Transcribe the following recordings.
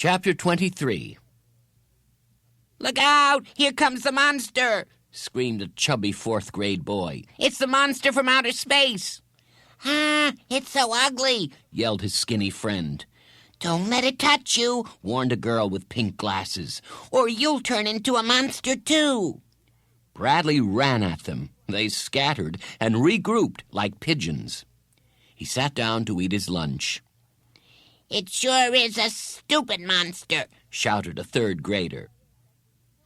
Chapter 23. "Look out! Here comes the monster!" screamed a chubby fourth-grade boy. "It's the monster from outer space!" "Ah, it's so ugly!" yelled his skinny friend. "Don't let it touch you," warned a girl with pink glasses. "or you'll turn into a monster too." Bradley ran at them. They scattered and regrouped like pigeons. He sat down to eat his lunch. "It sure is a stupid monster," shouted a third grader.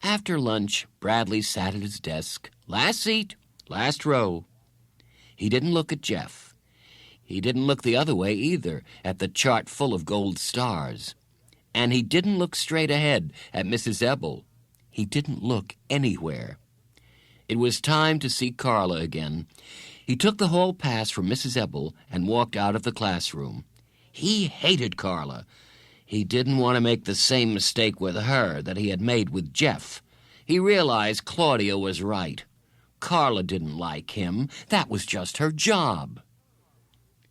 After lunch, Bradley sat at his desk. Last seat, last row. He didn't look at Jeff. He didn't look the other way either, at the chart full of gold stars. And he didn't look straight ahead at Mrs. Ebel. He didn't look anywhere. It was time to see Carla again. He took the hall pass from Mrs. Ebel and walked out of the classroom. He hated Carla. He didn't want to make the same mistake with her that he had made with Jeff. He realized Claudia was right. Carla didn't like him. That was just her job.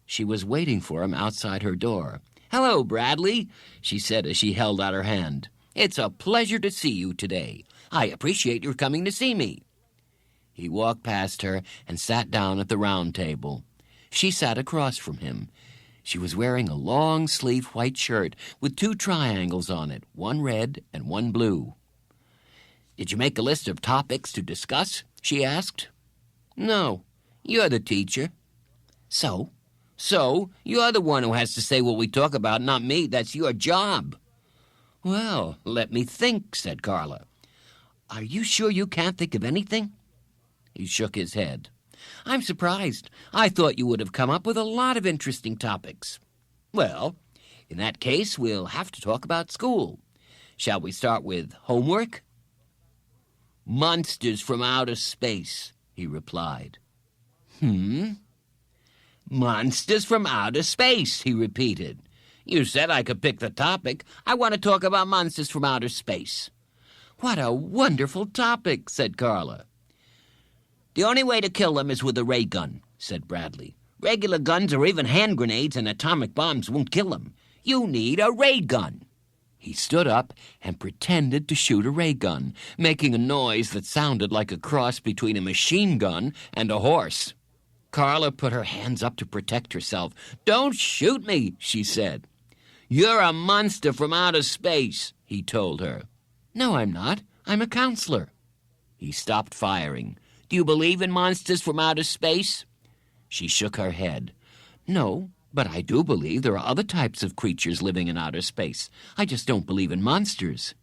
She was waiting for him outside her door. "Hello, Bradley," she said as she held out her hand. "It's a pleasure to see you today. I appreciate your coming to see me." He walked past her and sat down at the round table. She sat across from him. She was wearing a long-sleeved white shirt with 2 triangles on it, one red and one blue. "Did you make a list of topics to discuss?" she asked. "No, you're the teacher." "So? So, you're the one who has to say what we talk about, not me. That's your job." "Well, let me think," said Carla. "Are you sure you can't think of anything?" He shook his head. "I'm surprised. I thought you would have come up with a lot of interesting topics." "Well, in that case, we'll have to talk about school. Shall we start with homework?" "Monsters from outer space," he replied. "Monsters from outer space," he repeated. "You said I could pick the topic. I want to talk about monsters from outer space." "What a wonderful topic," said Carla. "The only way to kill them is with a ray gun," said Bradley. "Regular guns or even hand grenades and atomic bombs won't kill them. You need a ray gun." He stood up and pretended to shoot a ray gun, making a noise that sounded like a cross between a machine gun and a horse. Carla put her hands up to protect herself. "Don't shoot me," she said. "You're a monster from outer space," he told her. "No, I'm not. I'm a counselor." He stopped firing. "Do you believe in monsters from outer space?" She shook her head. "No, but I do believe there are other types of creatures living in outer space. I just don't believe in monsters.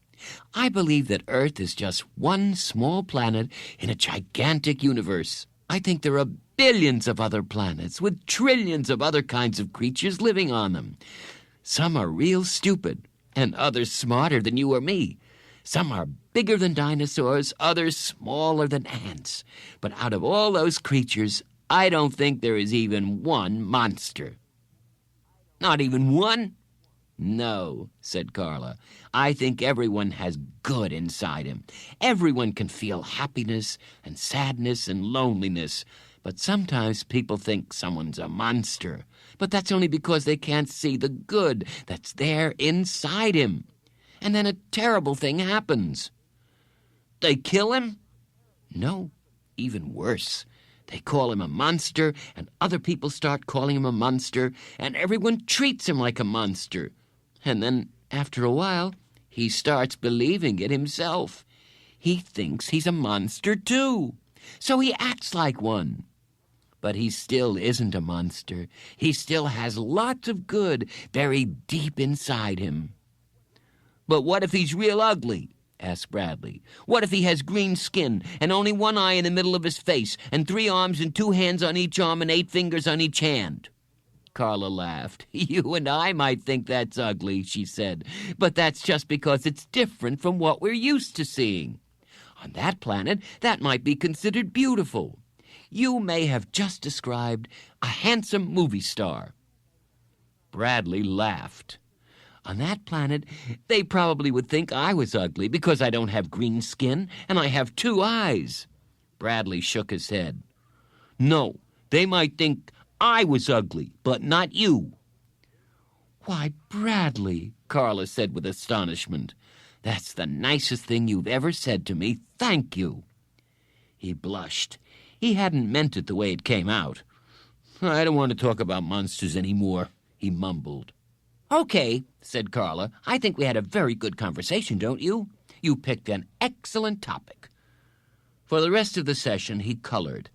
I believe that Earth is just one small planet in a gigantic universe. I think there are billions of other planets with trillions of other kinds of creatures living on them. Some are real stupid, and others smarter than you or me. Some are bigger than dinosaurs, others smaller than ants. But out of all those creatures, I don't think there is even one monster." "Not even one?" "No," said Carla. "I think everyone has good inside him. Everyone can feel happiness and sadness and loneliness. But sometimes people think someone's a monster. But that's only because they can't see the good that's there inside him. And then a terrible thing happens." "They kill him?" "No, even worse. They call him a monster, and other people start calling him a monster, and everyone treats him like a monster. And then, after a while, he starts believing it himself. He thinks he's a monster, too. So he acts like one. But he still isn't a monster. He still has lots of good buried deep inside him." "But what if he's real ugly?" asked Bradley. "What if he has green skin and only one eye in the middle of his face and 3 arms and 2 hands on each arm and 8 fingers on each hand?" Carla laughed. "You and I might think that's ugly," she said, "but that's just because it's different from what we're used to seeing. On that planet, that might be considered beautiful. You may have just described a handsome movie star." Bradley laughed. "On that planet, they probably would think I was ugly because I don't have green skin and I have 2 eyes." Bradley shook his head. "No, they might think I was ugly, but not you." "Why, Bradley," Carla said with astonishment, "that's the nicest thing you've ever said to me. Thank you." He blushed. He hadn't meant it the way it came out. "I don't want to talk about monsters anymore," he mumbled. "Okay," said Carla. "I think we had a very good conversation, don't you? You picked an excellent topic." For the rest of the session, he colored.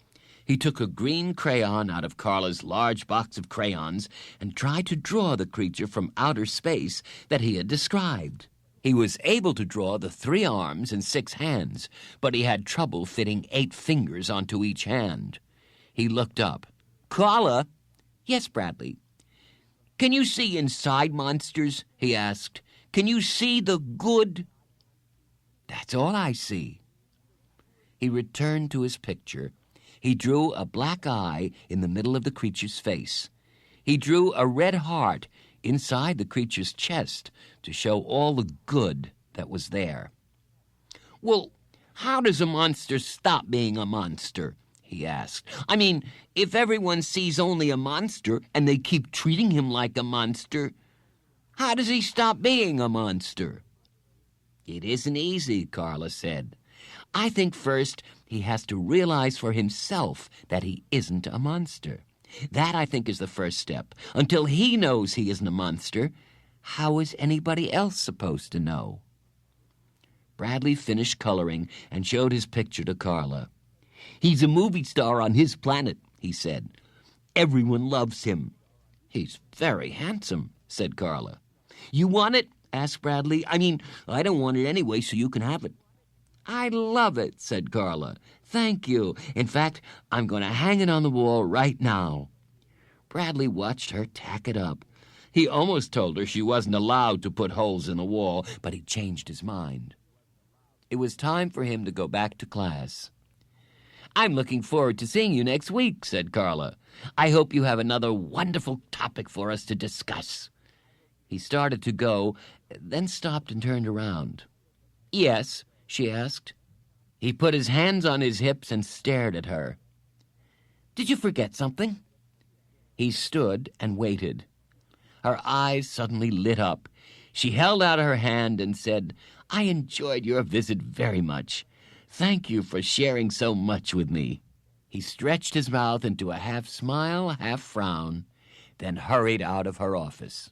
He took a green crayon out of Carla's large box of crayons and tried to draw the creature from outer space that he had described. He was able to draw the 3 arms and 6 hands, but he had trouble fitting 8 fingers onto each hand. He looked up. "Carla?" "Yes, Bradley." "Can you see inside monsters?" he asked. "Can you see the good?" "That's all I see." He returned to his picture. He drew a black eye in the middle of the creature's face. He drew a red heart inside the creature's chest to show all the good that was there. "Well, how does a monster stop being a monster?" he asked. "I mean, if everyone sees only a monster and they keep treating him like a monster, how does he stop being a monster?" "It isn't easy," Carla said. "I think first he has to realize for himself that he isn't a monster. That, I think, is the first step. Until he knows he isn't a monster, how is anybody else supposed to know?" Bradley finished coloring and showed his picture to Carla. "He's a movie star on his planet," he said. "Everyone loves him." "He's very handsome," said Carla. "You want it?" asked Bradley. "I mean, I don't want it anyway, so you can have it." "I love it," said Carla. "Thank you. In fact, I'm going to hang it on the wall right now." Bradley watched her tack it up. He almost told her she wasn't allowed to put holes in the wall, but he changed his mind. It was time for him to go back to class. "I'm looking forward to seeing you next week," said Carla. "I hope you have another wonderful topic for us to discuss." He started to go, then stopped and turned around. "Yes?" she asked. He put his hands on his hips and stared at her. "Did you forget something?" He stood and waited. Her eyes suddenly lit up. She held out her hand and said, "I enjoyed your visit very much. Thank you for sharing so much with me." He stretched his mouth into a half smile, half frown, then hurried out of her office.